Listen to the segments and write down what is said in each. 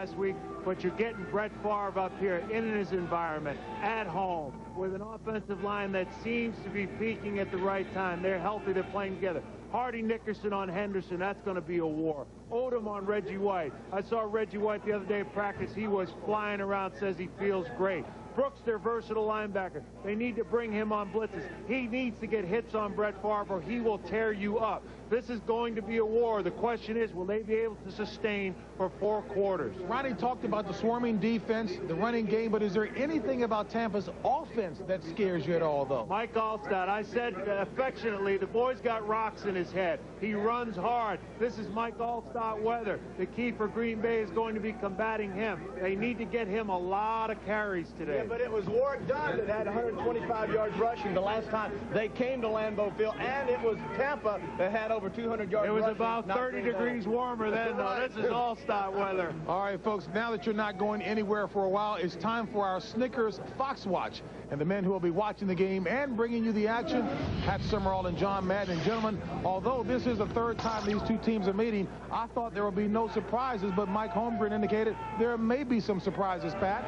last week, but you're getting Brett Favre up here in his environment, at home, with an offensive line that seems to be peaking at the right time. They're healthy. They're playing together. Hardy Nickerson on Henderson, that's going to be a war. Odom on Reggie White. I saw Reggie White the other day at practice. He was flying around, says he feels great. Brooks, their versatile linebacker. They need to bring him on blitzes. He needs to get hits on Brett Favre or he will tear you up. This is going to be a war. The question is, will they be able to sustain for 4 quarters? Ronnie talked about the swarming defense, the running game, but is there anything about Tampa's offense that scares you at all, though? Mike Allstott, I said affectionately, the boy's got rocks in his head. He runs hard. This is Mike Allstott weather. The key for Green Bay is going to be combating him. They need to get him a lot of carries today. Yeah, but it was Warwick Dunn that had 125 yards rushing the last time they came to Lambeau Field, and it was Tampa that had over 200 yards. It was about 30 degrees warmer then, though. This is all-star weather. All right, folks, now that you're not going anywhere for a while, it's time for our Snickers Fox Watch. And the men who will be watching the game and bringing you the action, Pat Summerall and John Madden. And gentlemen, although this is the 3rd time these two teams are meeting, I thought there would be no surprises, but Mike Holmgren indicated there may be some surprises, Pat.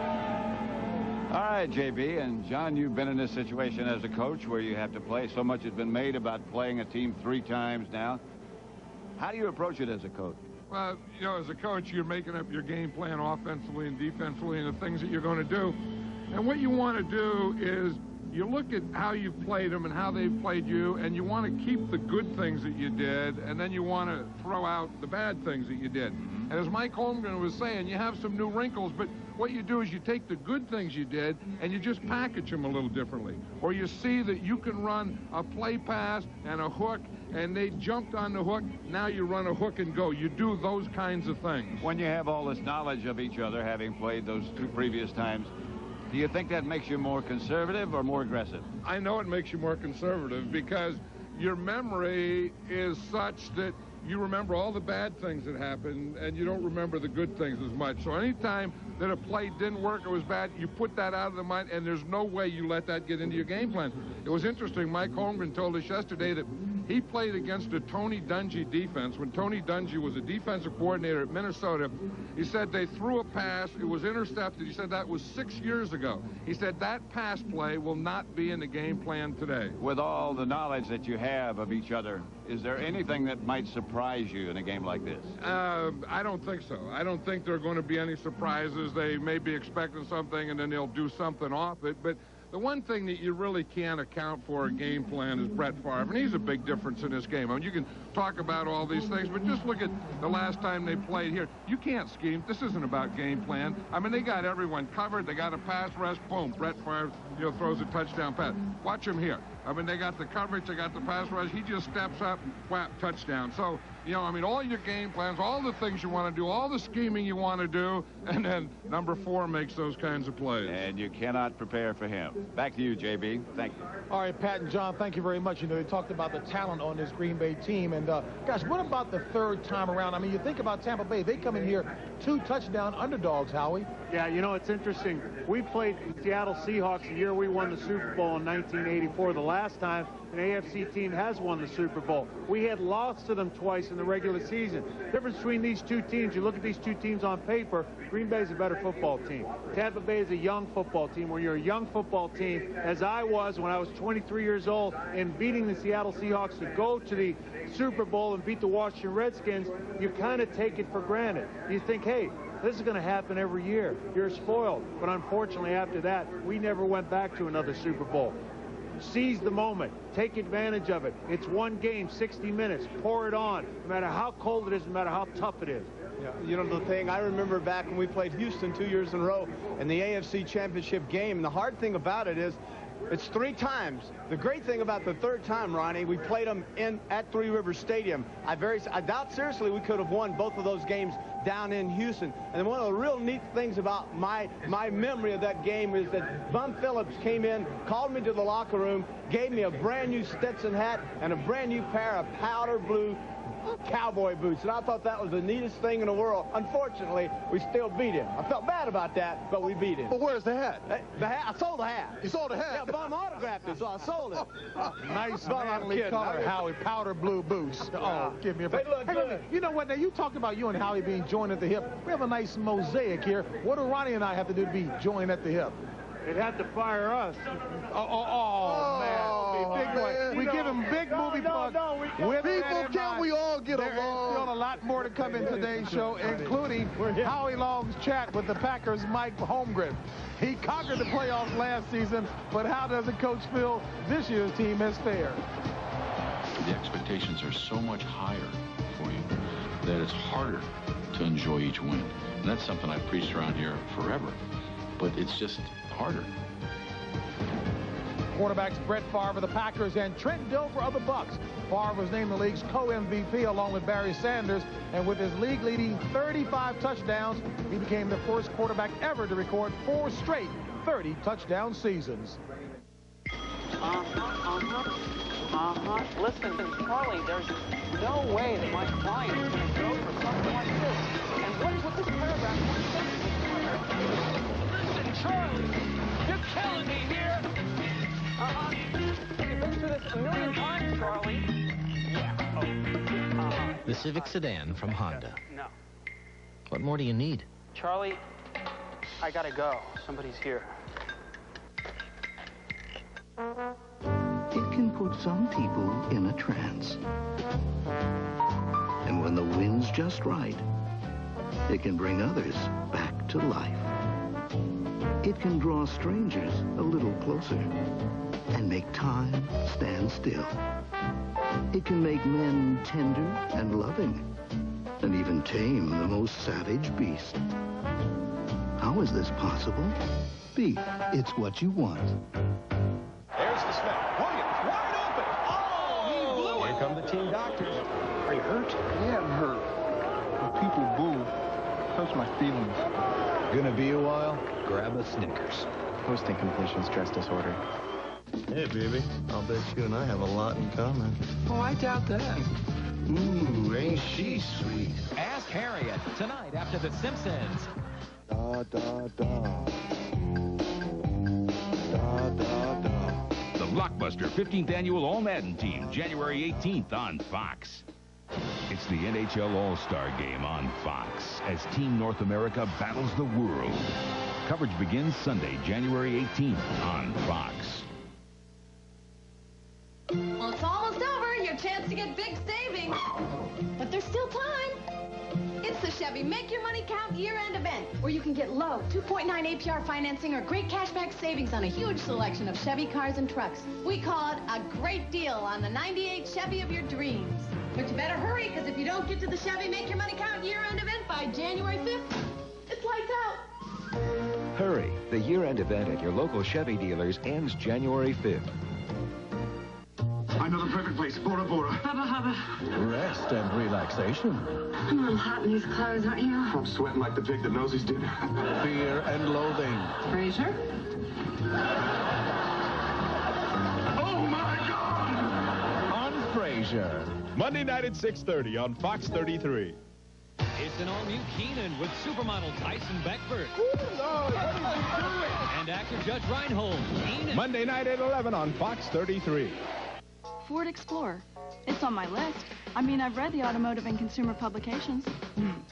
All right, JB, and John, you've been in this situation as a coach where you have to play. So much has been made about playing a team 3 times now. How do you approach it as a coach? Well, you know, as a coach, you're making up your game plan offensively and defensively and the things that you're going to do. And what you want to do is you look at how you've played them and how they've played you, and you want to keep the good things that you did, and then you want to throw out the bad things that you did. And as Mike Holmgren was saying, you have some new wrinkles, but what you do is you take the good things you did and you just package them a little differently. Or you see that you can run a play pass and a hook, and they jumped on the hook. Now you run a hook and go. You do those kinds of things. When you have all this knowledge of each other, having played those 2 previous times, do you think that makes you more conservative or more aggressive? I know it makes you more conservative because your memory is such that you remember all the bad things that happened and you don't remember the good things as much. So anytime that a play didn't work, it was bad, you put that out of the mind, and there's no way you let that get into your game plan. It was interesting, Mike Holmgren told us yesterday that he played against a Tony Dungy defense. When Tony Dungy was a defensive coordinator at Minnesota, he said they threw a pass, it was intercepted. He said that was 6 years ago. He said that pass play will not be in the game plan today. With all the knowledge that you have of each other, is there anything that might surprise you in a game like this? I don't think so. I don't think there are going to be any surprises. They may be expecting something and then they'll do something off it, but the one thing that you really can't account for a game plan is Brett Favre, and he's a big difference in this game. I mean, you can talk about all these things, but just look at the last time they played here. You can't scheme. This isn't about game plan. I mean, they got everyone covered. They got a pass rush. Boom, Brett Favre, you know, throws a touchdown pass. Watch him here. I mean, they got the coverage. They got the pass rush. He just steps up, whap, touchdown. So, you know, I mean, all your game plans, all the things you want to do, all the scheming you want to do, and then number 4 makes those kinds of plays. And you cannot prepare for him. Back to you, JB. Thank you. All right, Pat and John, thank you very much. You know, they talked about the talent on this Green Bay team. And, gosh, what about the 3rd time around? I mean, you think about Tampa Bay. They come in here 2 touchdown underdogs, Howie. Yeah, you know, it's interesting. We played the Seattle Seahawks the year we won the Super Bowl in 1984. The last time an AFC team has won the Super Bowl. We had lost to them twice in the regular season. The difference between these 2 teams, you look at these 2 teams on paper, Green Bay is a better football team. Tampa Bay is a young football team. When you're a young football team, as I was when I was 23 years old, and beating the Seattle Seahawks to go to the Super Bowl and beat the Washington Redskins, you kind of take it for granted. You think, hey, this is going to happen every year. You're spoiled. But unfortunately, after that, we never went back to another Super Bowl. Seize the moment. Take advantage of it. It's one game, 60 minutes. Pour it on, no matter how cold it is, no matter how tough it is. Yeah, you know, the thing, I remember back when we played Houston 2 years in a row in the AFC Championship game, and the hard thing about it is it's 3 times. The great thing about the 3rd time, Ronnie, we played them at Three Rivers Stadium. I doubt seriously we could have won both of those games down in Houston. And one of the real neat things about my memory of that game is that Bum Phillips came in, called me to the locker room, gave me a brand new Stetson hat and a brand new pair of powder blue cowboy boots, and I thought that was the neatest thing in the world. Unfortunately, we still beat him. I felt bad about that, but we beat him. But where's the hat? The hat? I sold the hat. You sold the hat? Yeah, Bum autographed it, so I sold it. Nice manly color, Howie. Powder blue boots. Oh, give me a break. They look good. You know what? Now, you talked about you and Howie being joined at the hip. We have a nice mosaic here. What do Ronnie and I have to do to be joined at the hip? They'd have to fire us. Man. Big boy. We give him big movie bucks. People, can't we all get There is still a lot more to come in today's show, including Howie Long's chat with the Packers' Mike Holmgren. He conquered the playoffs last season, but how does the coach feel this year's team has fared? The expectations are so much higher for you that it's harder to enjoy each win. And that's something I've preached around here forever, but it's just harder. Quarterbacks Brett Favre of the Packers and Trent Dilfer of the Bucs. Favre was named the league's co-MVP along with Barry Sanders, and with his league-leading 35 touchdowns, he became the first quarterback ever to record 4 straight 30-touchdown seasons. Listen, Charlie, there's no way that my client is going to go for something like this. And what's with this paragraph? Listen, Charlie, you're killing me here. You've been through this a million times, Charlie. Yeah. The Civic sedan from Honda. No. What more do you need? Charlie, I got to go. Somebody's here. It can put some people in a trance. And when the wind's just right, it can bring others back to life. It can draw strangers a little closer and make time stand still. It can make men tender and loving and even tame the most savage beast. How is this possible? Beef, it's what you want. There's the snap. Williams, wide open. Oh, he blew it. Here come the team doctors. Are you hurt? Yeah, I'm hurt. When people boo, it hurts my feelings. Gonna be a while? Grab a Snickers. Post-incompletion stress disorder. Hey, baby. I'll bet you and I have a lot in common. Oh, I doubt that. Ooh, ain't she sweet? Ask Harriet tonight after The Simpsons. Da, da, da. Da, da, da. The Blockbuster 15th Annual All-Madden Team, January 18th on Fox. It's the NHL All-Star Game on Fox as Team North America battles the world. Coverage begins Sunday, January 18th on Fox. Well, it's almost over. Your chance to get big savings. But there's still time. It's the Chevy Make Your Money Count year-end event, where you can get low 2.9 APR financing or great cashback savings on a huge selection of Chevy cars and trucks. We call it a great deal on the 98 Chevy of your dreams. But you better hurry, because if you don't get to the Chevy Make Your Money Count year-end event by January 5th, it's lights out. Hurry. The year-end event at your local Chevy dealers ends January 5th. I know the perfect place. Bora Bora. Hubba hubba. Rest and relaxation. I'm a little hot in these clothes, aren't you? I'm sweating like the pig that knows his dinner. Fear and loathing. Fraser? Oh, my God! On Frasier. Monday night at 6:30 on Fox 33. It's an all-new Keenan with supermodel Tyson Beckford. And actor Judge Reinhold. Keenan. Monday night at 11 on Fox 33. Ford Explorer. It's on my list. I mean, I've read the automotive and consumer publications.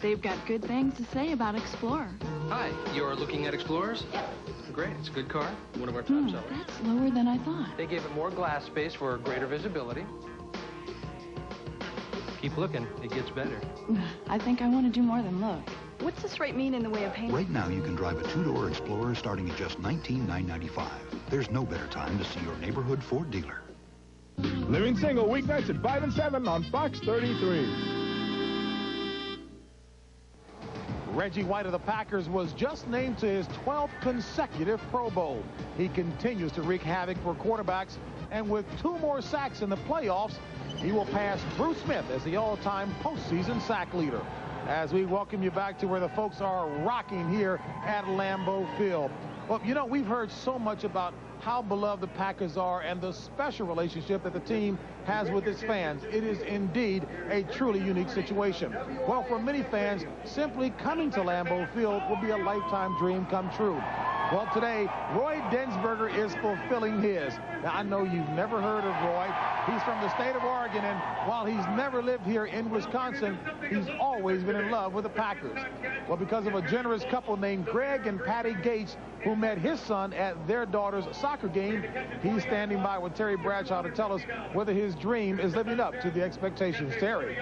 They've got good things to say about Explorer. Hi, you're looking at Explorers? Yep. Great, it's a good car. One of our top sellers. That's lower than I thought. They gave it more glass space for greater visibility. Keep looking, it gets better. I think I want to do more than look. What's this rate mean in the way of payment? Right now, you can drive a two-door Explorer starting at just $19,995. There's no better time to see your neighborhood Ford dealer. Living Single, weeknights at 5 and 7 on Fox 33. Reggie White of the Packers was just named to his 12th consecutive Pro Bowl. He continues to wreak havoc for quarterbacks, and with 2 more sacks in the playoffs, he will pass Bruce Smith as the all-time postseason sack leader. As we welcome you back to where the folks are rocking here at Lambeau Field. Well, you know, we've heard so much about how beloved the Packers are and the special relationship that the team has with its fans. It is indeed a truly unique situation. Well, for many fans, simply coming to Lambeau Field will be a lifetime dream come true. Well, today, Roy Densberger is fulfilling his. Now, I know you've never heard of Roy. He's from the state of Oregon, and while he's never lived here in Wisconsin, he's always been in love with the Packers. Well, because of a generous couple named Greg and Patty Gates, who met his son at their daughter's soccer game, he's standing by with Terry Bradshaw to tell us whether his dream is living up to the expectations. Terry.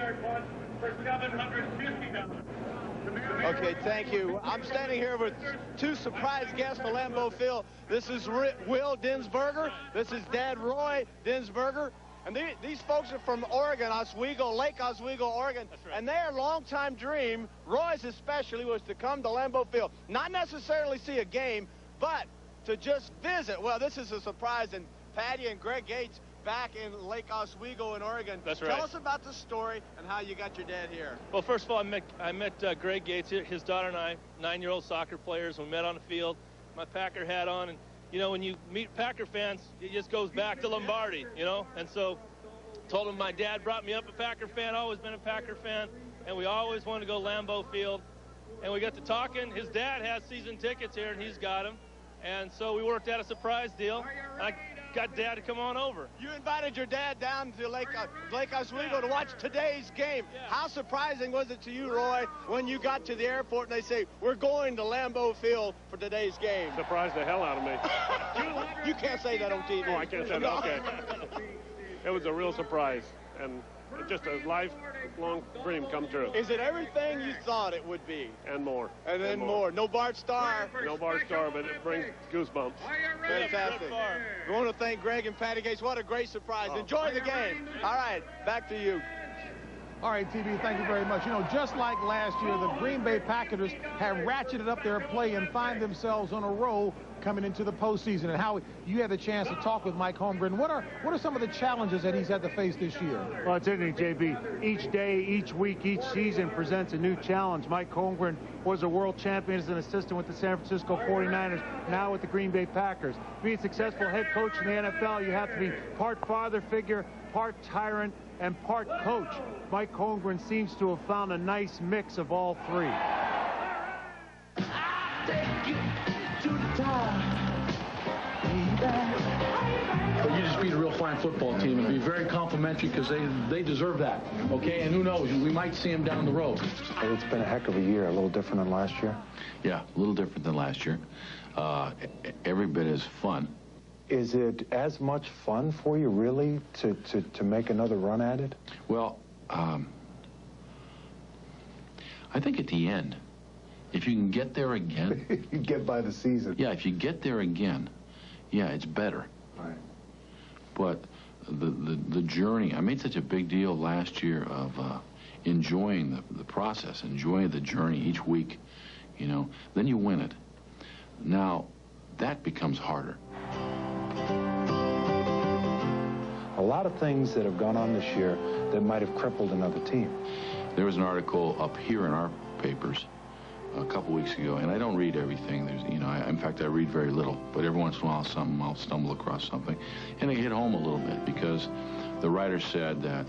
Okay, thank you. I'm standing here with two surprise guests for Lambeau Field. This is Will Densberger. This is Dad Roy Densberger. And these folks are from Oregon, Oswego, Lake Oswego, Oregon. That's right. And their longtime dream, Roy's especially, was to come to Lambeau Field. Not necessarily see a game, but to just visit. Well, this is a surprise. And Patty and Greg Gates back in Lake Oswego in Oregon. That's right. Tell us about the story and how you got your dad here. Well, first of all, I met Greg Gates, his daughter and I, 9-year-old soccer players. We met on the field, my Packer hat on, and you know, when you meet Packer fans, it just goes back to Lombardi, you know. And so told him my dad brought me up a Packer fan, always been a Packer fan, and we always wanted to go Lambeau Field. And we got to talking. His dad has season tickets here, and he's got them. And so we worked out a surprise deal. I got Dad to come on over. You invited your dad down to Lake Oswego to watch today's game. Yeah. How surprising was it to you, Roy, when you got to the airport and they say, we're going to Lambeau Field for today's game? Surprised the hell out of me. You can't say that on TV. Oh, I can't say that, okay. It was a real surprise, and just a lifelong dream come true. Is it everything you thought it would be? And more. And then more. No Bart Starr. No Bart Starr, but it brings goosebumps. Fantastic. We want to thank Greg and Patty Gates. What a great surprise. Enjoy the game. All right, back to you. All right, TV, thank you very much. You know, just like last year, the Green Bay Packers have ratcheted up their play and find themselves on a roll coming into the postseason. And Howie, you had the chance to talk with Mike Holmgren. What are some of the challenges that he's had to face this year? Well, it's interesting, JB. Each day, each week, each season presents a new challenge. Mike Holmgren was a world champion as an assistant with the San Francisco 49ers, now with the Green Bay Packers. To be a successful head coach in the NFL, you have to be part father figure, part tyrant, and part coach. Mike Holmgren seems to have found a nice mix of all three. But you just beat a real fine football team and be very complimentary because they deserve that, okay? And who knows, we might see them down the road. It's been a heck of a year, a little different than last year. Yeah, a little different than last year. Every bit as fun. Is it as much fun for you, really, to make another run at it? Well, I think at the end, if you can get there again... You get by the season. Yeah, if you get there again, yeah, it's better. Right. But the journey, I made such a big deal last year of enjoying the process, enjoying the journey each week, you know. Then you win it. Now, that becomes harder. A lot of things that have gone on this year that might have crippled another team. There was an article up here in our papers a couple weeks ago, and I don't read everything. There's, you know, in fact, I read very little, but every once in a while I'll stumble across something, and it hit home a little bit because the writer said that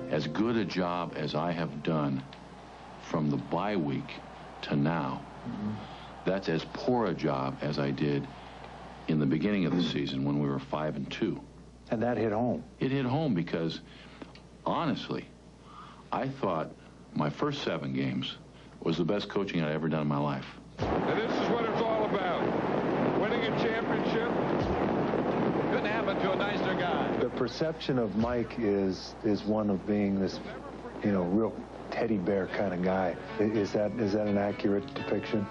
as good a job as I have done from the bye week to now, that's as poor a job as I did in the beginning of the season when we were 5-2. And that hit home. It hit home because, honestly, I thought my first 7 games was the best coaching I'd ever done in my life. And this is what it's all about. Winning a championship couldn't happen to a nicer guy. The perception of Mike is one of being this, you know, real teddy bear kind of guy. Is that an accurate depiction?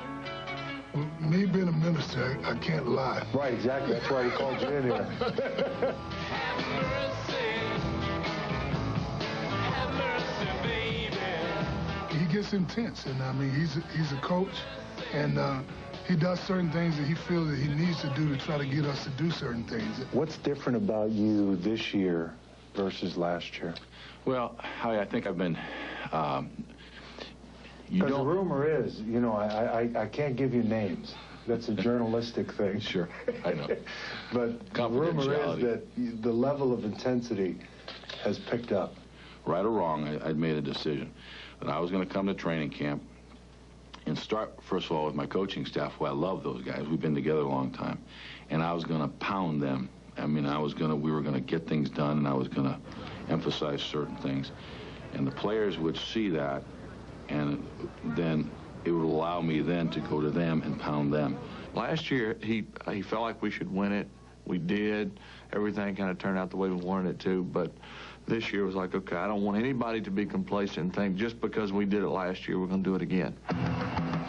Me being a minister, I can't lie. Right, exactly. That's why he called you in here. He gets intense, and I mean, he's a coach, and he does certain things that he feels that he needs to do to try to get us to do certain things. What's different about you this year versus last year? Well, I think I've been... Because the rumor is, you know, I can't give you names, That's a journalistic thing. Sure, I know. But the rumor is that the level of intensity has picked up. Right or wrong, I'd made a decision that I was going to come to training camp and start, first of all, with my coaching staff, who I love those guys. We've been together a long time. And I was going to pound them. I mean, we were going to get things done, and I was going to emphasize certain things. And the players would see that, and then it would allow me then to go to them and pound them. Last year, he felt like we should win it. We did. Everything kind of turned out the way we wanted it to, but this year was like, okay, I don't want anybody to be complacent and think just because we did it last year, we're going to do it again.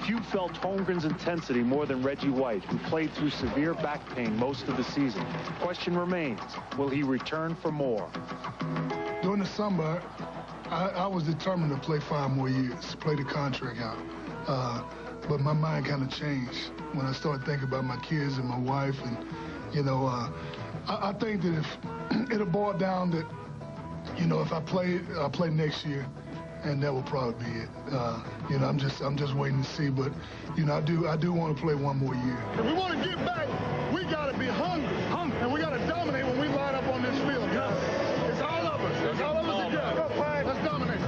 Few felt Holmgren's intensity more than Reggie White, who played through severe back pain most of the season. Question remains, will he return for more? During the summer, I was determined to play 5 more years, play the contract out. But my mind kind of changed when I started thinking about my kids and my wife. And, you know, I think that if it'll boil down that, you know, if I'll play next year, and that will probably be it. You know, I'm just waiting to see. But, you know, I do want to play 1 more year. If we want to get back, we got to be hungry. And we got to dominate when we line up on this field. It's all of us. It's all of us together. Let's dominate.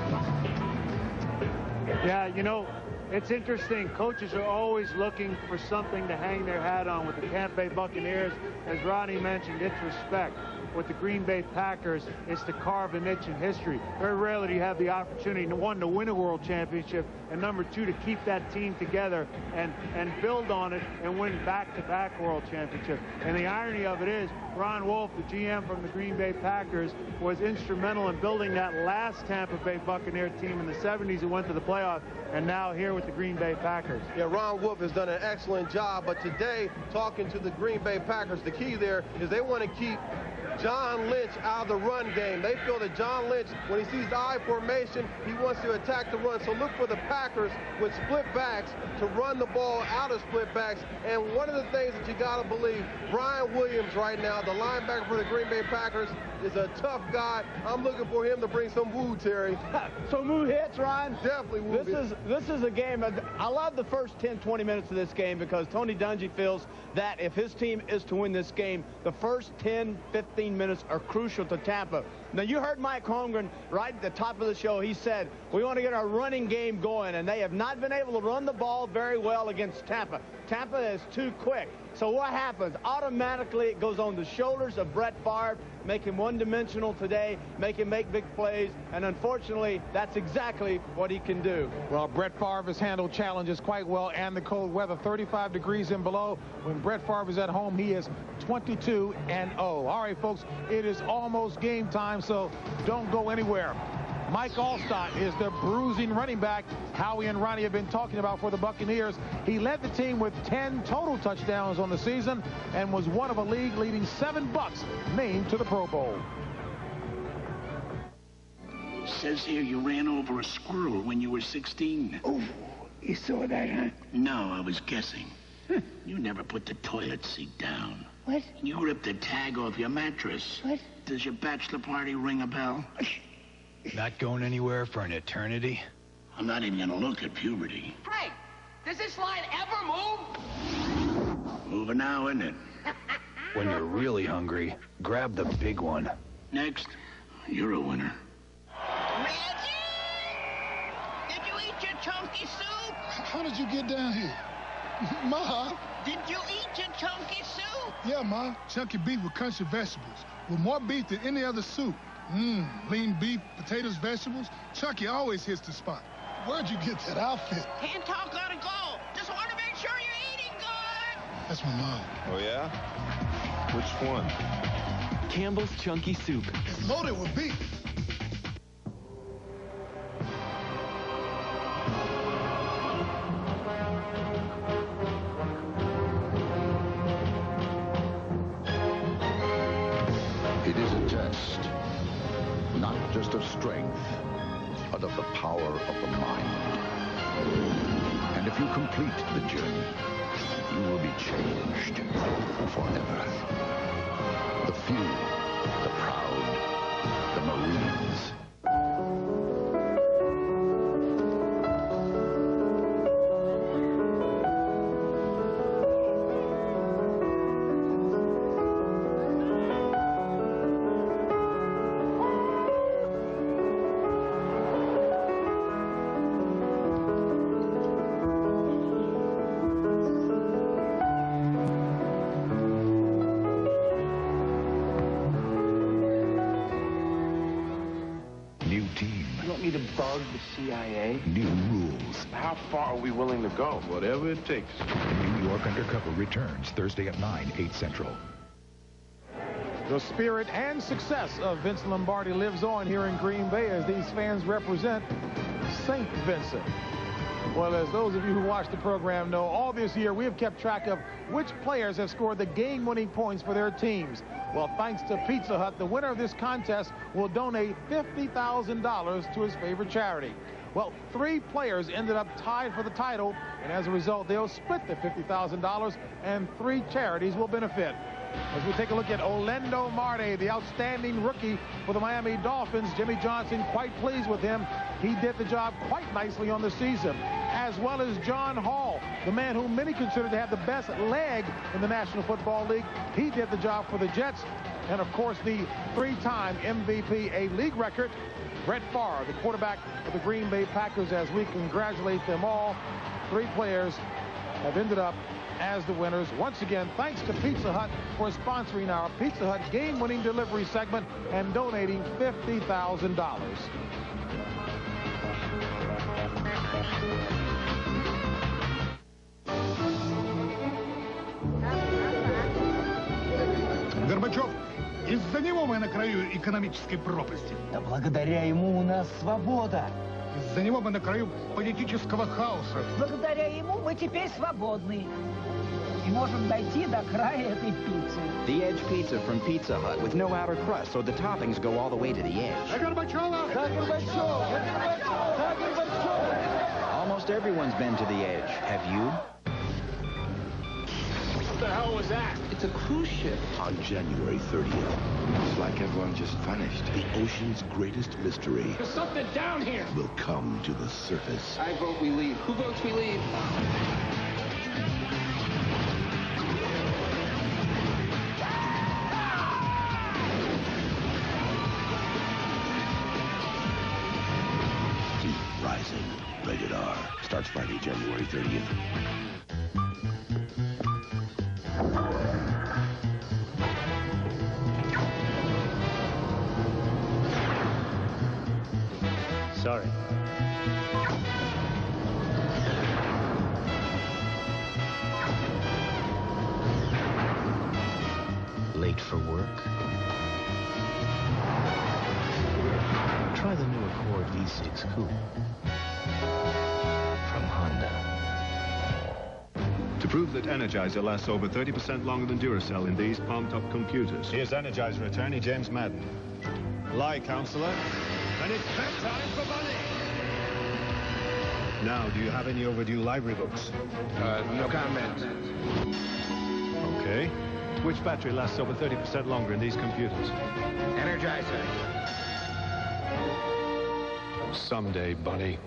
Yeah, you know, it's interesting. Coaches are always looking for something to hang their hat on. With the Tampa Bay Buccaneers, as Ronnie mentioned, it's respect. With the Green Bay Packers, it's to carve a niche in history. Very rarely do you have the opportunity, one, to win a world championship, and number 2, to keep that team together and build on it and win back-to-back world championships. And the irony of it is, Ron Wolf, the GM from the Green Bay Packers, was instrumental in building that last Tampa Bay Buccaneer team in the 70s who went to the playoffs, and now here with the Green Bay Packers. Yeah, Ron Wolf has done an excellent job, but today, talking to the Green Bay Packers, the key there is they want to keep John Lynch out of the run game. They feel that John Lynch, when he sees the I formation, he wants to attack the run. So look for the Packers with split backs to run the ball out of split backs. And one of the things that you got to believe, Brian Williams right now, the linebacker for the Green Bay Packers, is a tough guy. I'm looking for him to bring some woo, Terry. Some woo hits, Ron? Definitely woo hits. This is a game. I love the first 10, 20 minutes of this game because Tony Dungy feels that if his team is to win this game, the first 10, 15 minutes are crucial to Tampa. Now, you heard Mike Holmgren right at the top of the show. He said, we want to get our running game going, and they have not been able to run the ball very well against Tampa. Tampa is too quick. So what happens? Automatically, it goes on the shoulders of Brett Favre, make him one-dimensional today, make him make big plays, and unfortunately, that's exactly what he can do. Well, Brett Favre has handled challenges quite well, and the cold weather, 35 degrees and below. When Brett Favre is at home, he is 22-0. All right, folks, it is almost game time, so don't go anywhere. Mike Allstott is the bruising running back Howie and Ronnie have been talking about for the Buccaneers. He led the team with 10 total touchdowns on the season and was one of a league-leading 7 Bucs named to the Pro Bowl. Says here you ran over a squirrel when you were 16. Oh, you saw that, huh? No, I was guessing. You never put the toilet seat down. What? You ripped the tag off your mattress. What? Does your bachelor party ring a bell? Not going anywhere for an eternity? I'm not even gonna look at puberty. Frank, does this line ever move? Moving now, isn't it? When you're really hungry, grab the big one. Next, you're a winner. Reggie! Did you eat your chunky soup? How did you get down here? Ma? Did you eat your chunky soup? Yeah, Ma. Chunky beef with country vegetables. With more beef than any other soup. Lean beef, potatoes, vegetables. Chunky always hits the spot. Where'd you get that outfit? Can't talk, gotta go. Just want to make sure you're eating good. That's my mom. Oh, yeah? Which one? Campbell's Chunky Soup. It's loaded with beef. It is a test, not just of strength, but of the power of the mind. And if you complete the journey, you will be changed forever. The few, the proud, the Marines. team. You want me to bug the CIA? New rules. How far are we willing to go? Whatever it takes. New York Undercover returns Thursday at 9, 8 Central. The spirit and success of Vince Lombardi lives on here in Green Bay as these fans represent St. Vincent. Well, as those of you who watch the program know, all this year we have kept track of which players have scored the game-winning points for their teams. Well, thanks to Pizza Hut, the winner of this contest will donate $50,000 to his favorite charity. Well, 3 players ended up tied for the title, and as a result, they'll split the $50,000, and 3 charities will benefit. As we take a look at Orlando Marte, the outstanding rookie for the Miami Dolphins, Jimmy Johnson quite pleased with him. He did the job quite nicely on the season. As well as John Hall, the man whom many consider to have the best leg in the National Football League. He did the job for the Jets. And, of course, the 3-time MVP, a league record, Brett Favre, the quarterback of the Green Bay Packers, as we congratulate them all. 3 players have ended up as the winners. Once again, thanks to Pizza Hut for sponsoring our Pizza Hut game-winning delivery segment and donating $50,000. Горбачев, из-за него мы на краю экономической пропасти. Да благодаря ему у нас свобода. Из-за него мы на краю политического хаоса. Благодаря ему мы теперь свободны. И можем дойти до края этой пиццы. The Edge Pizza from Pizza Hut with no outer crust, so the toppings go all the way to the edge. Almost everyone's been to the edge. Have you? What the hell was that? It's a cruise ship. On January 30th, it's like everyone just vanished. The ocean's greatest mystery There's something down here. will come to the surface. I vote we leave. Who votes we leave? Deep Rising. Rated R. Starts Friday, January 30th. Sorry. Late for work? Try the new Accord V6 Coupe from Honda. To prove that Energizer lasts over 30% longer than Duracell in these palm-top computers. Here's Energizer attorney James Madden. Lie, counselor. And it's bedtime for money. Now, do you have any overdue library books? No comment. Okay. Which battery lasts over 30% longer in these computers? Energizer. Someday, Bunny.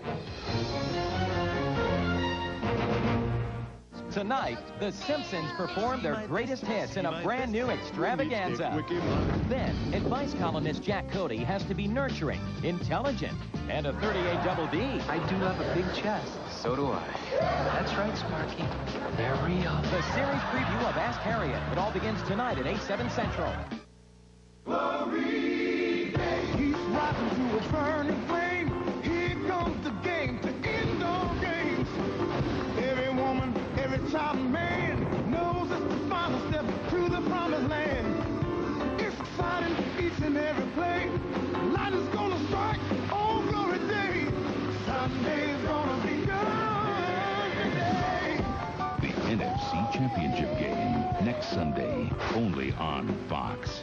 Tonight, the Simpsons perform their greatest hits in a brand new extravaganza. Then, advice columnist Jack Cody has to be nurturing, intelligent, and a 38 double D. I do have a big chest. So do I. That's right, Sparky. They're real. The series preview of Ask Harriet. It all begins tonight at 8/7 Central. Glory Day. He's rising to a burning flame. Here comes the game to end all games. Every woman, every child and man knows it's the final step to the promised land. It's exciting each and every play. Light is gonna strike on Glory Day. Sunday's gonna be good day. The NFC Championship game next Sunday, only on Fox.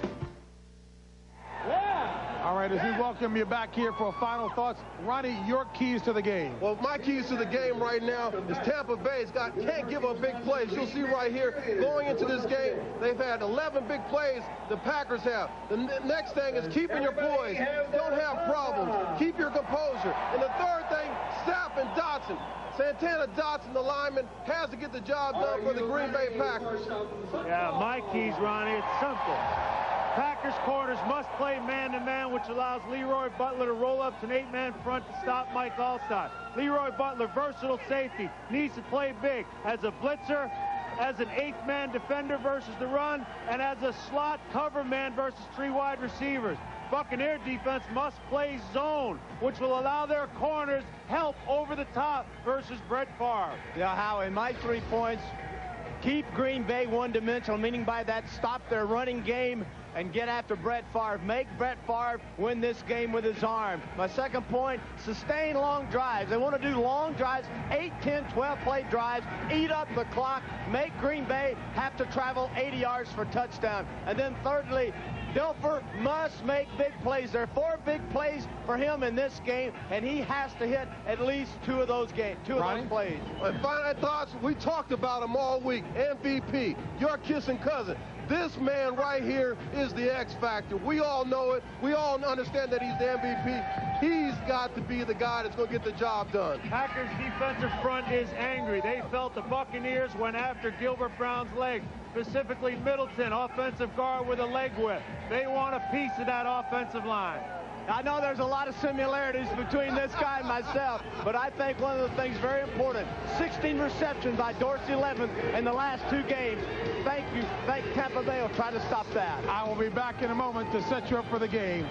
All right, as we welcome you back here for final thoughts, Ronnie, your keys to the game. Well, my keys to the game right now is Tampa Bay's can't give up big plays. You'll see right here, going into this game, they've had 11 big plays. The Packers have. The next thing is keeping your poise. Don't have problems. Keep your composure. And the third thing, Sapp and Dotson. Santana Dotson, the lineman, has to get the job done for the Green Bay Packers. Yeah, my keys, Ronnie, it's simple. Packers corners must play man-to-man, which allows Leroy Butler to roll up to an 8-man front to stop Mike Allstott. Leroy Butler, versatile safety, needs to play big as a blitzer, as an 8th-man defender versus the run, and as a slot cover man versus 3 wide receivers. Buccaneer defense must play zone, which will allow their corners help over the top versus Brett Favre. Yeah, Howie, my 3 points, keep Green Bay one-dimensional, meaning by that stop their running game and get after Brett Favre. Make Brett Favre win this game with his arm. My second point, sustain long drives. They want to do long drives, 8, 10, 12-play drives, eat up the clock, make Green Bay have to travel 80 yards for touchdown. And then thirdly, Dilfer must make big plays. There are 4 big plays for him in this game, and he has to hit at least 2 of those plays. And final thoughts, we talked about him all week. MVP, your kissing cousin. This man right here is the X factor. We all know it. We all understand that he's the MVP. He's got to be the guy that's going to get the job done. Packers defensive front is angry. They felt the Buccaneers went after Gilbert Brown's leg, specifically Middleton, offensive guard with a leg whip. They want a piece of that offensive line. I know there's a lot of similarities between this guy and myself, but I think one of the things very important, 16 receptions by Dorsey Levens in the last 2 games. Thank you. Thank Tampa Bay will try to stop that. I will be back in a moment to set you up for the game.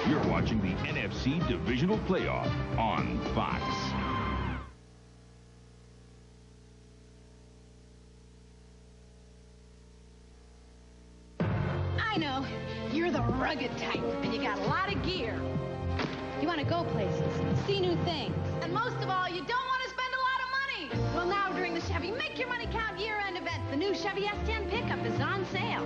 You're watching the NFC Divisional Playoff on Fox. I know. You're the rugged type, and you got a lot of gear. You want to go places, see new things. And most of all, you don't want to spend a lot of money. Well, now during the Chevy Make Your Money Count year-end event, the new Chevy S10 pickup is on sale.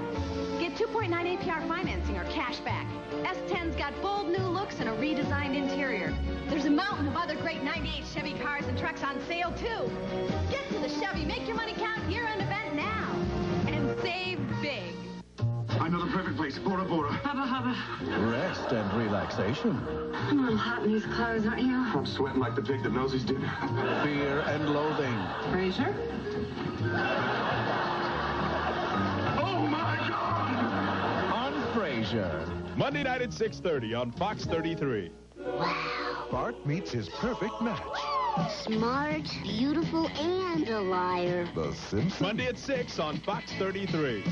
Get 2.9 APR financing or cash back. S10's got bold new looks and a redesigned interior. There's a mountain of other great 98 Chevy cars and trucks on sale, too. Get to the Chevy Make Your Money Count year-end event now and save big. I know the perfect place. Bora Bora. Hubba hubba. Rest and relaxation. I'm a little hot in these clothes, aren't you? I'm sweating like the pig that knows his dinner. Fear and loathing. Fraser? Oh, my God! On Frasier. Monday night at 6:30 on Fox 33. Wow. Bart meets his perfect match. Smart, beautiful, and a liar. The Simpsons. Monday at 6 on Fox 33.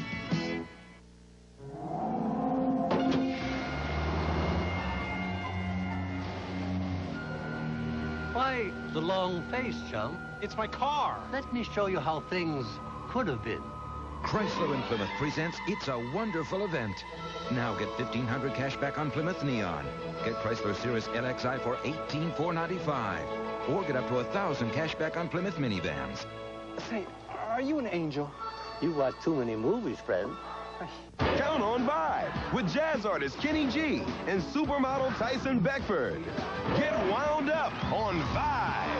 Why the long face, chum? It's my car. Let me show you how things could have been. Chrysler in Plymouth presents It's a Wonderful Event. Now get $1,500 cash back on Plymouth Neon. Get Chrysler Cirrus LXI for $18,495. Or get up to $1,000 cash back on Plymouth minivans. Say, are you an angel? You watch too many movies, friend. Count on Vibe with jazz artist Kenny G and supermodel Tyson Beckford. Get wound up on Vibe.